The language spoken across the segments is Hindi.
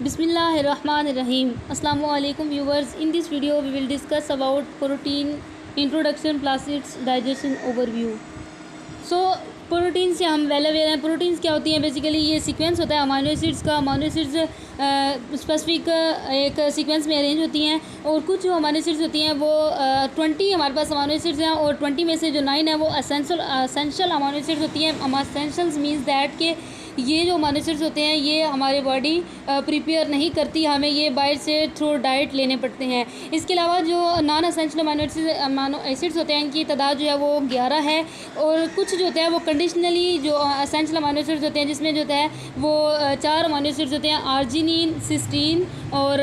Bismillahirrahmanirrahim. Assalamu alaikum viewers. In this video we will discuss about protein introduction plus its digestion overview. So protein से हम वेल अवेयर हैं. प्रोटीन्स क्या होती हैं? बेसिकली ये सीक्वेंस होता है अमाइनो एसिड्स का. अमाइनो एसिड्स स्पेसिफिक एक सीक्वेंस में अरेंज होती हैं और कुछ जो अमाइनो एसिड्स होती हैं वो 20 हमारे पास अमाइनो एसिड्स हैं और 20 में से जो 9 है वो असेंशियल अमाइनो एसिड्स होती हैं. असेंशियल्स मीन्स दैट कि ये जो अमाइनो एसिड्स होते हैं ये हमारी बॉडी प्रिपेयर नहीं करती, हमें ये बाहर से थ्रू डाइट लेने पड़ते हैं. इसके अलावा जो नॉन असेंशियल अमाइनो एसिड्स होते हैं इनकी तादाद जो है वो 11 है और कुछ जो होता है वो कंडीशनली जो असेंशियल अमाइनो एसिड्स होते हैं जिसमें जो होता है वो 4 अमाइनो एसिड्स होते हैं, आर्जिनिन, सिस्टीन और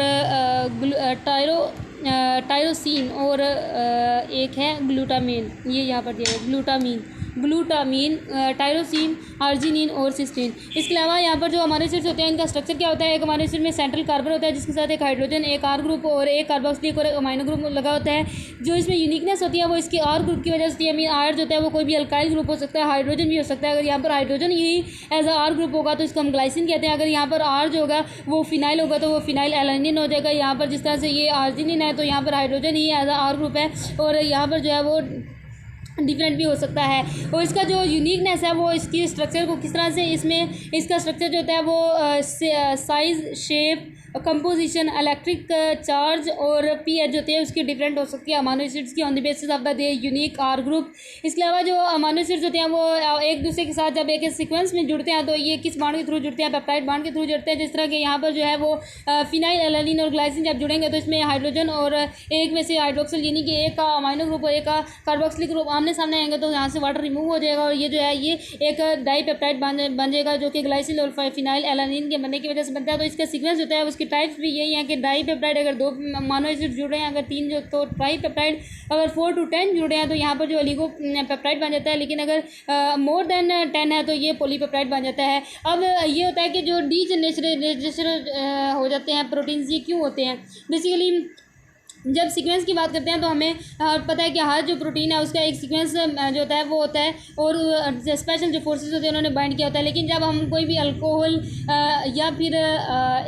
टायरोसिन और एक है ग्लूटामिन. ये यहाँ पर दिया है ग्लूटामीन, टायरोसिन, आर्जिनिन और सिस्टीन. इसके अलावा यहाँ पर जो अमाइनो एसिड्स होते हैं इनका स्ट्रक्चर क्या होता है? एक अमाइनो एसिड में सेंट्रल कार्बन होता है जिसके साथ एक हाइड्रोजन, एक आर ग्रुप और एक कार्बोक्सिलिक और एक अमाइनो ग्रुप लगा होता है. जो इसमें यूनिकनेस होती है वो इसकी आर ग्रुप की वजह से होती है. आर जो होता है वो कोई भी अल्काइल ग्रुप हो सकता है, हाइड्रोजन भी हो सकता है. अगर यहाँ पर हाइड्रोजन यही एज आर ग्रुप होगा तो इसको हम ग्लाइसिन कहते हैं. अगर यहाँ पर आर जो होगा वो फिनाइल होगा तो वो फिनाइल एलानिन हो जाएगा. यहाँ पर जिस तरह से ये आर्जिनिन है तो यहाँ पर हाइड्रोजन ही एज आर ग्रुप है और यहाँ पर जो है वो डिफरेंट भी हो सकता है. और इसका जो यूनिकनेस है वो इसकी स्ट्रक्चर को किस तरह से इसमें इसका स्ट्रक्चर जो होता है वो size, shape, composition, electric charge और पीएच होते हैं उसकी डिफरेंट हो सकती है अमाइनो एसिड्स की on the basis of the unique R group. इसके अलावा जो अमाइनो एसिड्स होते हैं वो एक दूसरे के साथ जब एक सीक्वेंस में जुड़ते हैं तो ये किस बांड के थ्रू जुड़ते हैं? पेप्टाइड बांड के थ्रू जुड़ते हैं. जिस तरह के यहाँ पर जो है वो फिनाइल एलानिन और ग्लाइसिन जब जुड़ेंगे तो इसमें हाइड्रोजन और एक में से हाइड्रोक्सिल यानी कि एक का अमाइनो ग्रुप और एक का कार्बोक्सिलिक ग्रुप आमने सामने आएंगे तो यहाँ से वाटर रिमूव हो जाएगा और ये जो है ये एक डाईपेप्टाइड बन जाएगा जो कि ग्लाइसिन और फिनाइल एलानिन के बनने की वजह से बनता है. तो इसका सीक्वेंस होता है उसकी टाइप्स भी यही है कि डाईपेप्टाइड अगर 2 अमाइनो एसिड जुड़े हैं, अगर 3 जो तो ट्राईपेप्टाइड, अगर 4 to 10 जुड़े हैं तो यहाँ पर जो ओलिगो पेप्टाइड बन जाता है. लेकिन अगर मोर देन 10 है तो ये पॉलीपेप्टाइड बन जाता है. अब ये होता है कि जो डीजेनरेशन हो जाते हैं प्रोटीन्स, ये क्यों होते हैं? बेसिकली जब सीक्वेंस की बात करते हैं तो हमें पता है कि हर जो प्रोटीन है उसका एक सीक्वेंस जो होता है वो होता है और स्पेशल जो फोर्सेस होते हैं उन्होंने बाइंड किया होता है. लेकिन जब हम कोई भी अल्कोहल या फिर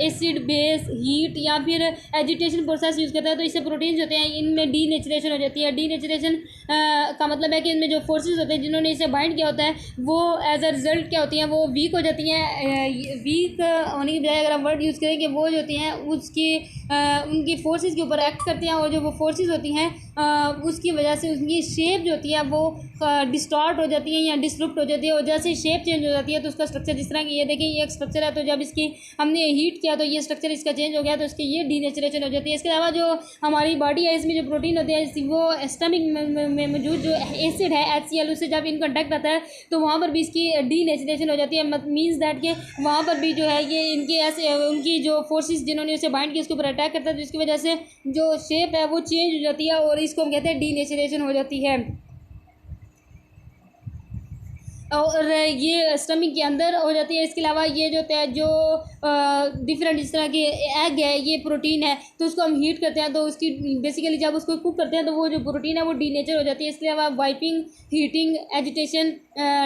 एसिड, बेस, हीट या फिर एजिटेशन प्रोसेस यूज़ करते हैं तो इससे प्रोटीन्स होते हैं इनमें डीनेचुरेशन हो जाती है. डीनेचुरेशन का मतलब है कि इनमें जो फोर्सेस होते हैं जिन्होंने इसे बाइंड किया होता है वो एज अ रिजल्ट क्या होती हैं? वो वीक हो जाती हैं. वीक होने की बजाय अगर हम वर्ड यूज़ करें कि वो जो होती हैं उसकी उनकी फोर्सेस के ऊपर एक्ट करती हैं और जो वो फोर्सेस होती हैं उसकी वजह से उनकी शेप जो होती है वो डिस्टॉर्ट हो जाती है या डिसरुप्ट हो जाती है. और जैसे शेप चेंज हो जाती है तो उसका स्ट्रक्चर जिस तरह की ये देखिए ये एक स्ट्रक्चर है तो जब इसकी हमने हीट किया तो ये स्ट्रक्चर इसका चेंज हो गया तो इसकी ये डीनेचुरेशन हो जाती है. इसके अलावा जो हमारी बॉडी है इसमें जो प्रोटीन होते हैं वो स्टमक में मौजूद जो एसिड है HCl उससे जब इन कॉन्टैक्ट आता है तो वहाँ पर भी इसकी डीनेचुरेशन हो जाती है. मीन्स दैट कि वहाँ पर भी जो है ये इनके ऐसे उनकी जो फोर्सेस जिन्होंने उसे बाइंड किया उसके ऊपर अटैक करता है तो इसकी वजह से जो शेप है वो चेंज हो जाती है और इसको हम कहते हैं डीनेचुरेशन हो जाती है. और ये स्टमक के अंदर हो जाती है. इसके अलावा ये जो होता है जो डिफरेंट जिस तरह के एग है ये प्रोटीन है तो उसको हम हीट करते हैं तो उसकी बेसिकली जब उसको कुक करते हैं तो वो जो प्रोटीन है वो डीनेचर हो जाती है. इसके अलावा वाइपिंग, हीटिंग, एजिटेशन,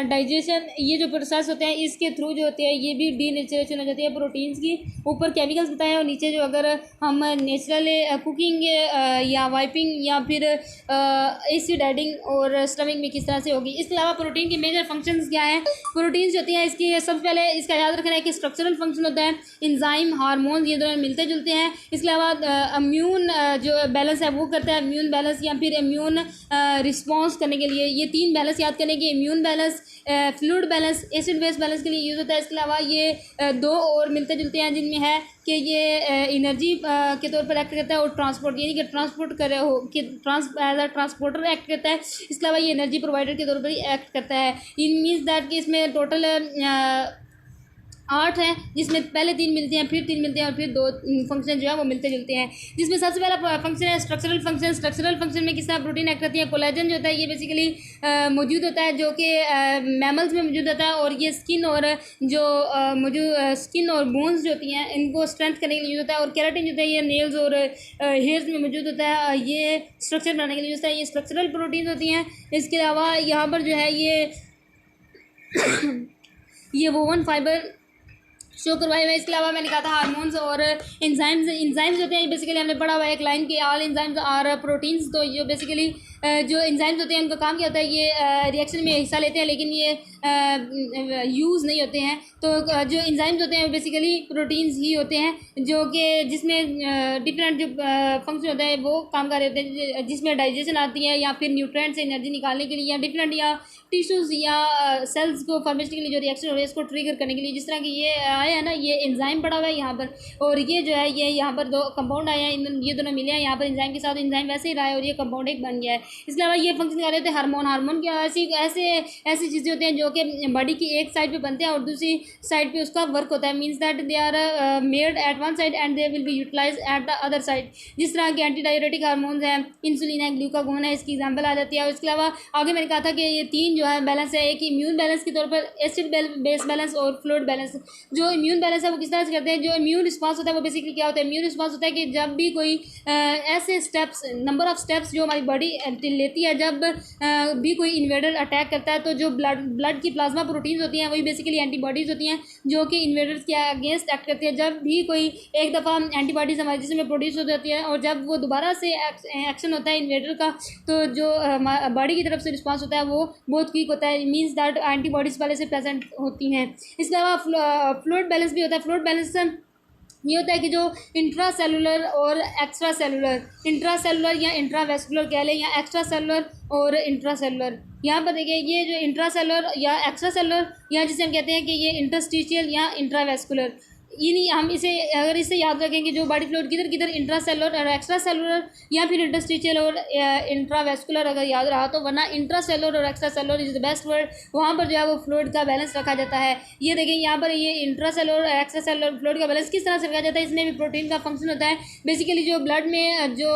डाइजेशन ये जो प्रोसेस होते हैं इसके थ्रू जो होते हैं ये भी डीनेचुरेशन हो जाती है प्रोटीन्स की. ऊपर केमिकल्स बताए हैं और नीचे जो अगर हम नेचुरल कुकिंग या वाइपिंग या फिर एसिड एडिंग और स्टमक में किस तरह से होगी. इसके अलावा प्रोटीन के मेजर फंक्शन क्या है? प्रोटीन्स होती हैं इसकी सबसे पहले इसका याद रखना है कि स्ट्रक्चरल फंक्शन होता है, एंजाइम, हार्मोन ये दोनों मिलते जुलते हैं. इसके अलावा इम्यून जो बैलेंस है वो करता है, इम्यून बैलेंस या फिर इम्यून रिस्पॉन्स करने के लिए ये 3 बैलेंस याद करने के, immune balance, fluid balance, acid base balance के लिए यूज़ होता है. इसके अलावा ये 2 और मिलते जुलते हैं जिनमें है कि ये एनर्जी के तौर पर एक्ट करता है और ट्रांसपोर्ट यानी कि ट्रांसपोर्ट करे हो कि एज अ ट्रांसपोर्टर एक्ट करता है. इसके अलावा ये एनर्जी प्रोवाइडर के तौर पर ही एक्ट करता है. इन मीन्स दैट कि इसमें टोटल 8 हैं जिसमें पहले 3 मिलते हैं, फिर 3 मिलते हैं और फिर 2 फंक्शन जो है वो मिलते जुलते हैं. जिसमें सबसे पहला फंक्शन है स्ट्रक्चरल फंक्शन. स्ट्रक्चरल फंक्शन में किस तरह प्रोटीन एक्ट करती है? कोलेजन जो होता है ये बेसिकली मौजूद होता है जो कि मैमल्स में मौजूद होता है और ये स्किन और जो मौजूद स्किन और बोन्स जो होती हैं इनको स्ट्रेंथ करने के लिए यूज़ होता है. और केराटिन जो होता है ये नेल्स और हेयर्स में मौजूद होता है, ये स्ट्रक्चर बनाने के लिए यूज़ होता है. ये स्ट्रक्चरल प्रोटीन होती हैं. इसके अलावा यहाँ पर जो है ये वोवन फाइबर शो करवाए हुए हैं। इसके अलावा मैंने कहा था हार्मोन्स और इंजाइम्स होते हैं, बेसिकली हमने पढ़ा हुआ है एक लाइन के ऑल इंजाइम्स आर प्रोटीन्स। तो ये बेसिकली जो इंजाइम्स होते हैं उनका काम क्या होता है, ये रिएक्शन में हिस्सा लेते हैं लेकिन ये यूज़ नहीं होते हैं। तो जो इंजाइम्स होते हैं बेसिकली प्रोटीन्स ही होते हैं जो कि जिसमें डिफरेंट जो फंक्शन होते हैं वो काम कर रहे होते हैं, जिसमें डाइजेशन आती है या फिर न्यूट्रिएंट से एनर्जी निकालने के लिए या डिफरेंट या टिश्यूज़ या सेल्स को फॉर्मेशन के लिए जो रिएक्शन हो रही है इसको ट्रिगर करने के लिए। जिस तरह की ये आया है ना, ये एंजाइम पड़ा हुआ है यहाँ पर, और ये जो है ये यहाँ पर दो कंपाउंड आए हैं, ये दोनों मिले हैं यहाँ पर एंजाइम के साथ, एंजाइम वैसे ही रहा है और ये कंपाउंड एक बन गया है। इसके अलावा ये फंक्शन कर रहे थे हार्मोन क्या ऐसी चीज़ें होती हैं जो कि बॉडी की एक साइड पे बनते हैं और दूसरी साइड पे उसका वर्क होता है, means that they are made at one side and they will be utilise at the other side. जिस तरह के एंटी डायरेटिक हार्मोन्स हैं, इंसुलिन है, ग्लूकागोन है, इसकी एग्जाम्पल आ जाती है। और इसके अलावा आगे मैंने कहा था कि ये तीन जो है बैलेंस है, एक इम्यून बैलेंस के तौर पर एसिड बेस बैलेंस और फ्लूइड बैलेंस। जो इम्यून बैलेंस है वो किस तरह से करते हैं, जो इम्यून रिस्पांस होता है वो बेसिकली क्या होता है, इम्यून रिस्पांस होता है कि जब भी कोई ऐसे स्टेप्स, नंबर ऑफ स्टेप्स जो हमारी बॉडी लेती है, जब भी कोई इन्वेडर अटैक करता है तो जो ब्लड की प्लाज्मा प्रोटीन्स होती हैं वही बेसिकली एंटीबॉडीज़ होती हैं जो कि इन्वेडर्स के अगेंस्ट एक्ट करती है। जब भी कोई एक दफ़ा एंटीबॉडीज़ हमारे जिस्म में प्रोड्यूस हो जाती है और जब वो दोबारा से एक्शन होता है इन्वेडर का, तो जो बॉडी की तरफ से रिस्पांस होता है वो बहुत क्विक होता है, मीन्स दैट एंटीबॉडीज़ पहले से प्रेजेंट होती हैं। इसके अलावा फ्लूइड बैलेंस भी होता है। फ्लूइड बैलेंस ये होता है कि जो इंट्रा सेलुलर और एक्स्ट्रा सेलुलर या इंट्रावेस्कुलर कह लें, या एक्स्ट्रा सेलुलर और इंट्रा सेलुलर। यहाँ पर देखिए ये जो इंट्रा सेलुलर या एक्स्ट्रा सेलुलर या जिसे हम कहते हैं कि ये इंटरस्टिशियल या इंट्रावेस्कुलर, यानी हम इसे अगर इसे याद रखेंगे जो बॉडी फ्लूइड किधर इंट्रा सेलुलर और एक्स्ट्रा सेलुलर या फिर इंटरस्टिशियल और इंट्रावेस्कुलर अगर याद रहा तो, वरना इंट्रा सेलुलर और extra cellular is the best word. वहाँ पर जो है वो फ्लूइड का बैलेंस रखा जाता है। ये देखें यहाँ पर ये इंट्रा सेलुलर और एक्स्ट्रा सेलुलर फ्लूइड का बैलेंस किस तरह से रखा जाता है, इसमें भी प्रोटीन का फंक्शन होता है। बेसिकली जो ब्लड में जो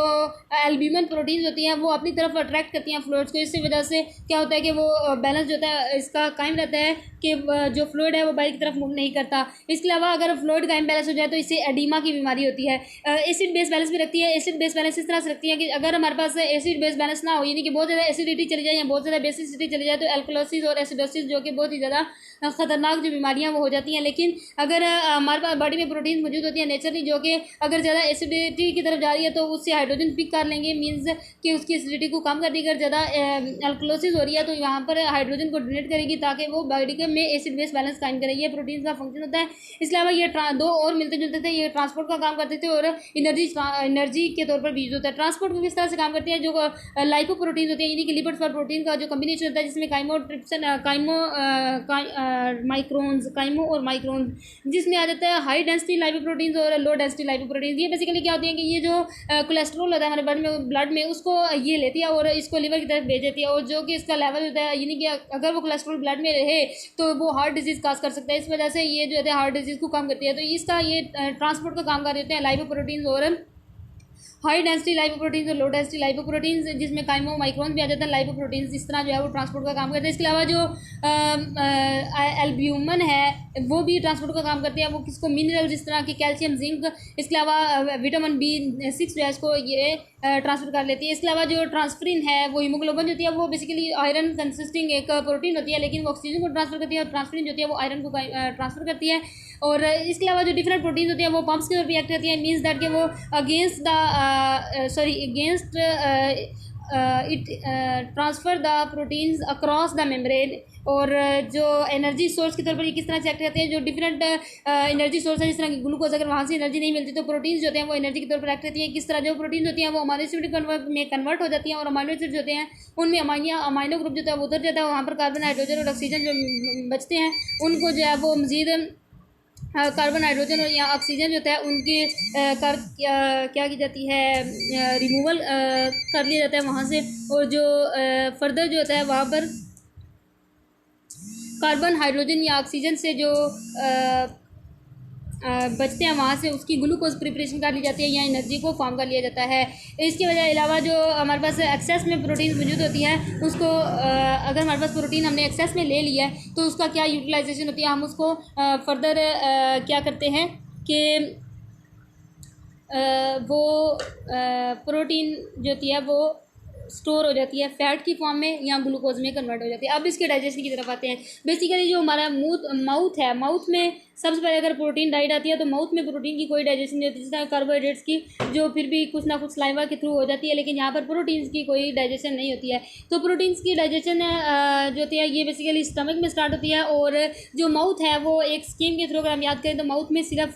एल्ब्यूमिन प्रोटीन्स होती हैं वो अपनी तरफ अट्रैक्ट करती हैं फ्लूइड्स को, इसकी वजह से क्या होता है कि वो बैलेंस जो होता है इसका कायम रहता है कि जो फ्लूइड है वो बॉडी की तरफ मूव नहीं करता। इसके अलावा अगर फ्लूइड का इम्बैलेंस हो जाए तो इससे एडिमा की बीमारी होती है। एसिड बेस बैलेंस भी रखती है। एसिड बेस बैलेंस इस तरह से रखती है कि अगर हमारे पास एसिड बेस बैलेंस ना हो, यानी कि बहुत ज़्यादा एसिडिटी चली जाए या बहुत ज़्यादा बेसिसिटी चली जाए, तो एल्कलोसिस और एसिडोसिस जो कि बहुत ही ज़्यादा ख़तरनाक जो बीमारियाँ वो हो जाती हैं। लेकिन अगर हमारे पास बॉडी में प्रोटीन मौजूद होती है नेचुरली, जो कि अगर ज़्यादा एसिडिटी की तरफ जा रही है तो उससे हाइड्रोजन पिक कर लेंगे, मीन्स कि उसकी एसिडिटी को कम कर देगी। अगर ज़्यादा एल्कलोसिस हो रही है तो यहाँ पर हाइड्रोजन को डोनेट करेगी ताकि वो बॉडी में एसिड बेस बैलेंस कायम करे। ये प्रोटीन का फंक्शन होता है। इसके अलावा ये दो और मिलते जुलते थे, ये ट्रांसपोर्ट का काम करते थे और एनर्जी के तौर पर भी यूज होता है। ट्रांसपोर्ट को किस तरह से काम करते हैं, जो लाइपोप्रोटीन होते हैं, यानी कि लिपिड फॉर प्रोटीन का जो कम्बिनेशन होता है जिसमें काइमो और माइक्रोन्स, जिसमें आ जाता है हाई डेंसिटी लाइपोप्रोटीन्स और लो डेंसिटी लाइपोप्रोटीन्स। ये बेसिकली क्या होती हैं कि ये जो कोलेस्ट्रॉल होता है हमारे ब्लड में उसको ये लेती है और इसको लिवर की तरफ भेज देती है, और जो कि इसका लेवल होता है, यानी कि अगर वो कोलेस्ट्रॉल ब्लड में रहे तो वो हार्ट डिजीज़ काज कर सकता है। इस वजह से ये जो है हार्ट डिजीज़ को कम करती है। तो इसका ये ट्रांसपोर्ट का काम कर देते हैं लाइपोप्रोटीन्स और हाई डेंसिटी लाइपोप्रोटीन्स और लो डेंसिटी लाइपोप्रोटीन्स, जिसमें काइमो माइक्रोन्स भी आ जाता है। लाइपोप्रोटीन्स इस तरह जो है वो ट्रांसपोर्ट का काम करते हैं। इसके अलावा जो एल्ब्यूमिन है वो भी ट्रांसपोर्ट का काम करते हैं। वो किसको, मिनरल जिस तरह की कैल्शियम, जिंक, इसके अलावा विटामिन B6 जो है इसको ये ट्रांसफर कर लेती है। इसके अलावा जो ट्रांसफरिन है वो हीमोग्लोबिन जो होती है वो बेसिकली आयरन कंसिस्टिंग एक प्रोटीन होती है, लेकिन वो ऑक्सीजन को ट्रांसफर करती है, और ट्रांसफरिन जो होती है वो आयरन को ट्रांसफर करती है। और इसके अलावा जो डिफरेंट प्रोटीन होती है वो पंप्स के तौर पर एक्ट करती है, मीन्स दैट कि वो against it transfer the proteins across the membrane. और जो एनर्जी सोर्स के तौर पर ये किस तरह से एक्ट करते हैं, जो डिफरेंट एनर्जी सोर्स है जिस तरह की ग्लूकोज, अगर वहाँ से एनर्जी नहीं मिलती तो प्रोटीन्स जो होते हैं वो एनर्जी के तौर पर एक्ट करती है। किस तरह जो प्रोटीन होती हैं वो अमाइनो एसिड में कन्वर्ट हो जाती हैं, और अमाइनो एसिड जो होते हैं उनमें अमाइनो ग्रुप जो होता है वो उतर जाता है, वहाँ पर कार्बन, हाइड्रोजन और ऑक्सीजन जो बचते हैं उनको जो है वो मज़ीद कार्बन, हाइड्रोजन और या ऑक्सीजन जो होता है उनकी क्या की जाती है, रिमूवल कर लिया जाता है वहाँ से। और जो फर्दर जो होता है वहाँ पर कार्बन, हाइड्रोजन या ऑक्सीजन से जो बचते हैं वहाँ से उसकी ग्लूकोज प्रिपरेशन कर ली जाती है या एनर्जी को फॉर्म कर लिया जाता है। इसके वजह अलावा जो हमारे पास एक्सेस में प्रोटीन मौजूद होती है उसको अगर हमारे पास प्रोटीन हमने एक्सेस में ले लिया है तो उसका क्या यूटिलाइजेशन होती है, हम उसको फर्दर क्या करते हैं कि वो प्रोटीन जो होती है वो स्टोर हो जाती है फैट की फॉर्म में या ग्लूकोज में कन्वर्ट हो जाती है। अब इसके डाइजेशन की तरफ आते हैं। बेसिकली जो हमारा माउथ है, माउथ में सबसे पहले अगर प्रोटीन डाइट आती है तो माउथ में प्रोटीन की कोई डाइजेशन नहीं होती, जिस तरह कार्बोहाइड्रेट्स की जो फिर भी कुछ ना कुछ सलाइवा के थ्रू हो जाती है, लेकिन यहाँ पर प्रोटीन्स की कोई डाइजेशन नहीं होती है। तो प्रोटीन्स की डाइजेशन जो होती है ये बेसिकली स्टमक में स्टार्ट होती है, और जो माउथ है वो एक स्कीम के थ्रू अगर हम याद करें तो माउथ में सिर्फ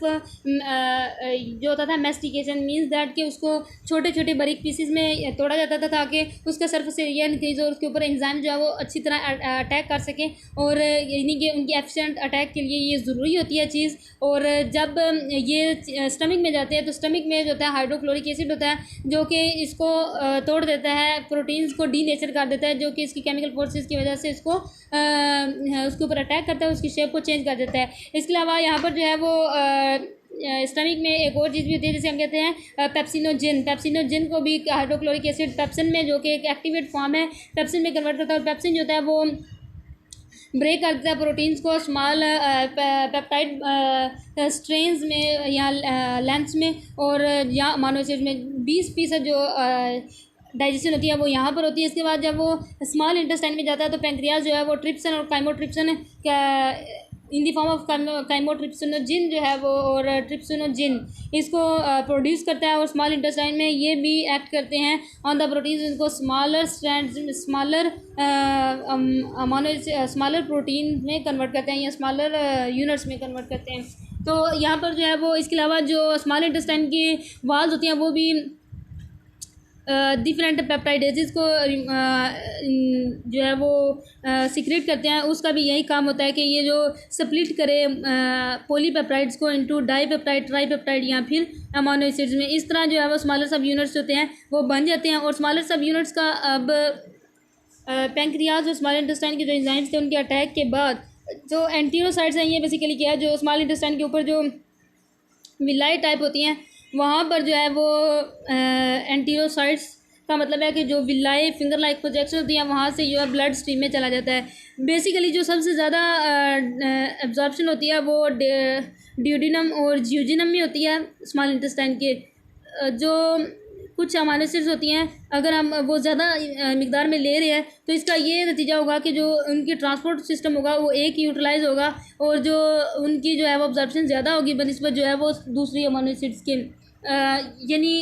जो होता था मेस्टिकेशन, मीन्स दैट कि उसको छोटे छोटे बारीक पीसेस में तोड़ा जाता था ताकि उसका सर्फेस एरिया इंक्रीज और उसके ऊपर एंजाइम जो है वो अच्छी तरह अटैक कर सकें, और यानी कि उनकी एफिशिएंट अटैक के लिए ये ज़रूरी होती है चीज़। और जब ये स्टमक में जाते हैं तो स्टमक में जो होता है हाइड्रोक्लोरिक एसिड होता है जो कि इसको तोड़ देता है, प्रोटीन्स को डीनेचर कर देता है, जो कि इसकी केमिकल फोर्सेस की वजह से इसको उसके ऊपर अटैक करता है, उसकी शेप को चेंज कर देता है। इसके अलावा यहाँ पर जो है वो स्टमक में एक और चीज़ भी होती है जिसे हम कहते हैं पेप्सिनोजिन को भी हाइड्रोक्लोरिक एसिड पेप्सिन में, जो कि एक एक्टिवेट फॉर्म है, पेप्सिन में कन्वर्ट करता है, और पेप्सिन जो होता है वो ब्रेक कर देता है प्रोटीन्स को स्मॉल पेप्टाइड स्ट्रेंस में या लेंथ्स में, और या अमीनो एसिड में 20% जो डाइजेशन होती है वो यहाँ पर होती है। इसके बाद जब वो स्मॉल इंटेस्टाइन में जाता है तो पैंक्रियाज जो है वो ट्रिप्सन और काइमोट्रिप्सन इन द फॉर्म ऑफ काइमोट्रिप्सिनोजिन जो है वो और ट्रिप्सिनोजिन इसको प्रोड्यूस करता है, और स्मॉल इंटेस्टाइन में ये भी एक्ट करते हैं ऑन द प्रोटीन्स, इनको स्मॉलर स्मॉलर प्रोटीन में कन्वर्ट करते हैं या स्मॉलर यूनिट्स में कन्वर्ट करते हैं। तो यहाँ पर जो है वो इसके अलावा जो स्मॉल इंटेस्टाइन की वाल्स होती हैं वो भी डिफरेंट पेप्टाइडेजेस को जो है वो सीक्रेट करते हैं, उसका भी यही काम होता है कि ये जो स्प्लिट करे पॉलीपेप्टाइड्स को इनटू डाईपेप्टाइड, ट्राईपेप्टाइड या फिर अमीनो एसिड्स में। इस तरह जो है वो स्मॉलर सब यूनिट्स होते हैं वो बन जाते हैं, और स्मॉलर सब यूनिट्स का अब पैंक्रियाज और स्मॉल इंटेस्टाइन के जो एंजाइम्स थे उनके अटैक के बाद जो एंटीरोसाइट्स हैं, ये बेसिकली क्या है, जो स्मॉल इंटेस्टाइन के ऊपर जो विलाई टाइप होती हैं वहाँ पर जो है वो एंटीरोसाइट्स का मतलब है कि जो विलाई फिंगर लाइक प्रोजेक्शन होती है वहाँ से जो है ब्लड स्ट्रीम में चला जाता है। बेसिकली जो सबसे ज़्यादा एब्जॉर्प्शन होती है वो ड्यूडिनम और ज्यूजिनम में होती है स्मॉल इंटेस्टाइन के। जो कुछ अमीनो एसिड्स होती हैं अगर हम वो ज़्यादा मिकदार में ले रहे हैं तो इसका ये नतीजा होगा कि जो उनकी ट्रांसपोर्ट सिस्टम होगा वो एक ही यूटिलाइज होगा, और जो उनकी जो है वो अब्जॉर्प्शन ज़्यादा होगी बनिस्बत जो है वो दूसरी अमीनो एसिड्स के। यानी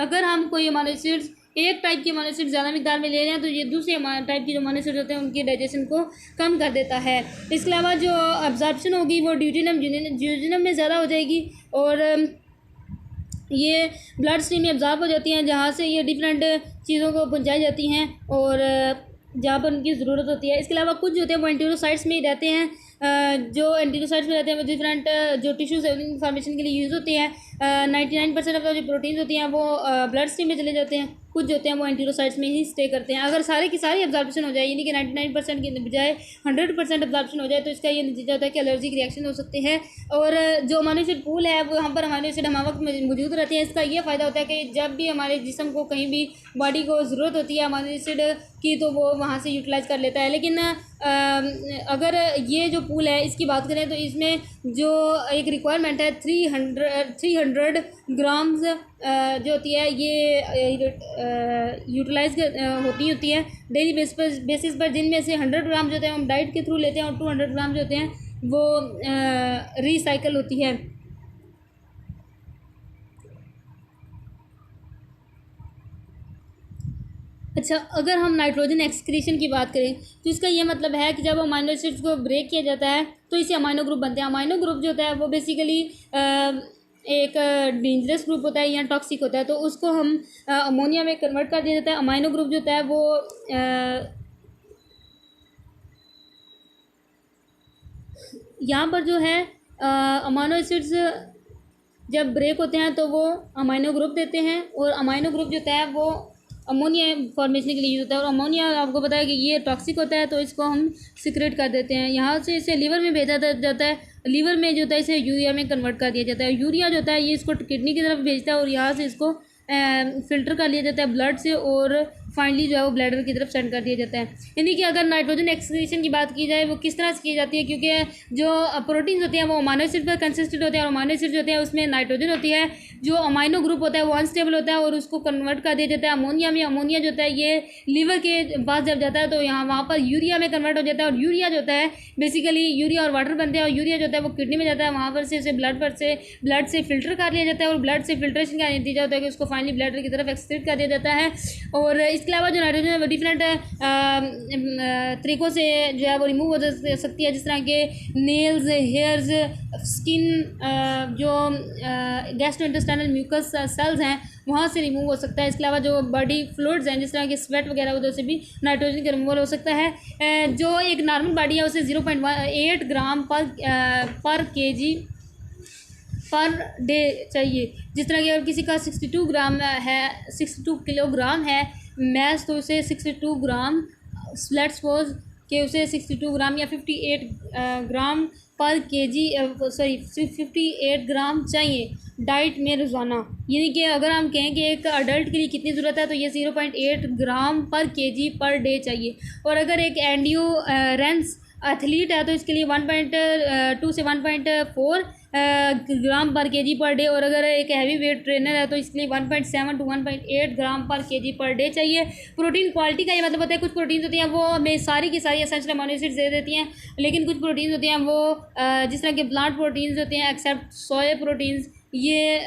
अगर हम कोई अमीनो एसिड्स एक टाइप के अमीनो एसिड ज़्यादा मिकदार में ले रहे हैं तो ये दूसरे टाइप की जो अमीनो एसिड होते हैं उनके डाइजेशन को कम कर देता है। इसके अलावा जो अब्जॉर्प्शन होगी वो ड्यूडिनम में ज़्यादा हो जाएगी, और ये ब्लड स्ट्रीम में अब्जॉर्ब हो जाती हैं जहाँ से ये डिफरेंट चीज़ों को पहुँचाई जाती हैं और जहाँ पर उनकी ज़रूरत होती है। इसके अलावा कुछ जो होते हैं वो एंटीरोसाइट्स में ही रहते हैं, जो एंटीरोसाइट्स में रहते हैं वो डिफरेंट जो टिश्यूज फॉर्मेशन के लिए यूज़ होती हैं। 99% ऑफ जो प्रोटीन्स होती हैं वो ब्लड स्ट्रीम में चले जाते हैं, कुछ जो होते हैं वो एंटीरोसाइट्स में ही स्टे करते हैं। अगर सारे की सारी अब्जॉर्प्शन हो जाए यानी कि 99% की बजाय 100% अब्जॉर्प्शन हो जाए तो इसका ये नतीजा होता है कि एलर्जिक रिएक्शन हो सकते हैं। और जो अमीनो एसिड पूल है वो यहाँ पर अमीनो एसिड हम वक्त मौजूद रहते हैं। इसका ये फ़ायदा होता है कि जब भी हमारे जिस्म को कहीं भी बॉडी को ज़रूरत होती है अमीनो एसिड की तो वो वहाँ से यूटिलाइज़ कर लेता है। लेकिन अगर ये जो पूल है इसकी बात करें तो इसमें जो एक रिक्वायरमेंट है 300 ग्राम्स जो होती है ये यूटिलाइज होती है डेली बेसिस पर, जिनमें से 100 ग्राम जो होते हैं हम डाइट के थ्रू लेते हैं और 200 ग्राम जो होते हैं वो रिसाइकल होती है। अच्छा, अगर हम नाइट्रोजन एक्सक्रीशन की बात करें तो इसका ये मतलब है कि जब अमीनो एसिड्स को ब्रेक किया जाता है तो इसे अमीनो ग्रुप बनते हैं। अमीनो ग्रुप जो होता है वो बेसिकली एक डेंजरस ग्रुप होता है या टॉक्सिक होता है, तो उसको हम अमोनिया में कन्वर्ट कर दिया जाता है। अमीनो ग्रुप जो होता है वो यहाँ पर जो है अमीनो एसिड्स जब ब्रेक होते हैं तो वो अमीनो ग्रुप देते हैं, और अमीनो ग्रुप जो होता है वो अमोनिया फॉर्मेशन के लिए यूज़ होता है। और अमोनिया आपको पता है कि ये टॉक्सिक होता है तो इसको हम सिक्रेट कर देते हैं। यहाँ से इसे लीवर में भेजा जाता है, लीवर में जो होता है इसे यूरिया में कन्वर्ट कर दिया जाता है। यूरिया जो होता है ये इसको किडनी की तरफ भेजता है और यहाँ से इसको फ़िल्टर कर लिया जाता है ब्लड से, और फाइनली जो है वो ब्लैडर की तरफ सेंड कर दिया जाता है। यानी कि अगर नाइट्रोजन एक्सक्रीशन की बात की जाए वो किस तरह से की जाती है, क्योंकि जो प्रोटीन्स होते हैं वो अमाइनो एसिड पर कंसिस्टेंट होते हैं और अमाइनो एसिड होते हैं उसमें नाइट्रोजन होती है, जो अमाइनो ग्रुप होता है वो अनस्टेबल होता है और उसको कन्वर्ट कर दिया जाता है अमोनिया में। अमोनिया जो होता है ये लीवर के पास जब जाता है तो यहाँ वहाँ पर यूरिया में कन्वर्ट हो जाता है, और यूरिया जो होता है बेसिकली यूरिया और वाटर बनते हैं, और यूरिया जो होता है वो किडनी में जाता है, वहाँ पर से उसे ब्लड से फिल्टर कर लिया जाता है, और ब्लड से फिल्ट्रेशन का नतीजा होता है कि उसको फाइनली ब्लैडर की तरफ एक्सक्रीट कर दिया जाता है। और इसके अलावा जो नाइट्रोजन है वो डिफरेंट तरीक़ों से जो है वो रिमूव हो सकती है, जिस तरह के नेल्स, हेयर्स, स्किन, जो गैस्ट्रोइंटेस्टाइनल म्यूकस सेल्स हैं वहाँ से रिमूव हो सकता है। इसके अलावा जो बॉडी फ्लूइड्स हैं जिस तरह के स्वेट वगैरह उधर से भी नाइट्रोजन का रिमूवल हो सकता है। जो एक नॉर्मल बॉडी है उसे 0.8 ग्राम पर केजी पर डे चाहिए। जिस तरह कि अगर किसी का 62 ग्राम है, 62 किलोग्राम है मैस, तो उसे 62 ग्राम, लेट्स सपोज कि उसे 62 ग्राम या 58 ग्राम पर केजी, 58 ग्राम चाहिए डाइट में रोज़ाना। यानी कि अगर हम कहें कि एक अडल्ट के लिए कितनी ज़रूरत है तो ये 0.8 ग्राम पर केजी पर डे चाहिए। और अगर एक एंड्योरेंस एथलीट है तो इसके लिए 1.2 से 1.4 ग्राम पर केजी पर डे, और अगर एक हैवी वेट ट्रेनर है तो इसके लिए 1.7 टू 1.8 ग्राम पर केजी पर डे चाहिए। प्रोटीन क्वालिटी का ये मतलब होता है कुछ प्रोटीन्स होती हैं वो हमें सारी की सारी एसेंशियल अमीनो एसिड्स दे देती हैं, लेकिन कुछ प्रोटीन्स होती हैं वो जिस तरह के प्लांट प्रोटीन्स होते हैं एक्सेप्ट सोया प्रोटीन्स, ये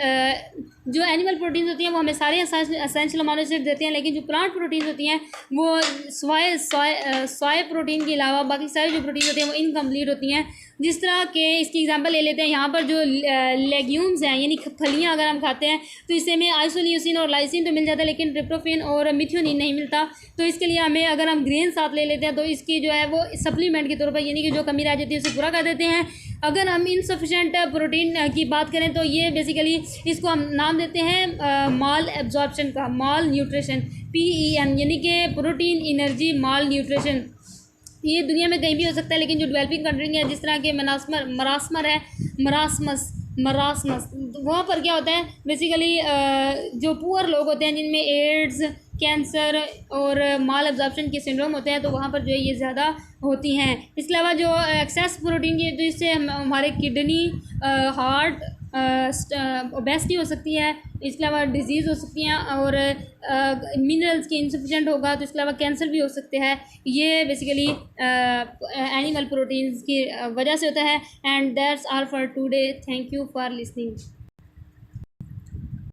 जो एनिमल प्रोटीन्स होती हैं वो हमें सारे एसेंशियल अमीनो एसिड देते हैं, लेकिन जो प्लांट प्रोटीन्स होती हैं वो सोया प्रोटीन के अलावा बाकी सारी जो प्रोटीन होती हैं वो इनकम्प्लीट होती हैं। जिस तरह के इसकी एग्जांपल ले लेते हैं, यहाँ पर जो लेग्यूम्स हैं यानी फलियाँ अगर हम खाते हैं तो इससे हमें आइसोल्यूसिन और लाइसिन तो मिल जाता है, लेकिन ट्रिप्टोफैन और मिथ्योनिन नहीं मिलता। तो इसके लिए हमें अगर हम ग्रेन साथ ले लेते हैं तो इसकी जो है वो सप्लीमेंट के तौर पर यानी कि जो कमी रह जाती है उसे पूरा कर देते हैं। अगर हम इनसफिशेंट प्रोटीन की बात करें तो ये बेसिकली इसको हम नाम देते हैं माल एब्जॉर्प्शन का, माल न्यूट्रिशन, PEN, यानी कि प्रोटीन एनर्जी माल न्यूट्रिशन। ये दुनिया में कहीं भी हो सकता है, लेकिन जो डेवलपिंग कंट्री है जिस तरह के मरासमस वहाँ पर क्या होता है बेसिकली जो पुअर लोग होते हैं जिनमें एड्स, कैंसर और माल एब्जॉर्प्शन के सिंड्रोम होते हैं तो वहाँ पर जो है ये ज़्यादा होती हैं। इसके अलावा जो एक्सेस प्रोटीन की तो इससे हमारे किडनी, हार्ट, ओबेसिटी हो सकती है, इसके अलावा डिजीज़ हो सकती हैं, और मिनरल्स की इंसफिशेंट होगा तो इसके अलावा कैंसर भी हो सकते हैं। ये बेसिकली एनिमल प्रोटीन्स की वजह से होता है। And that's all for today. Thank you for listening.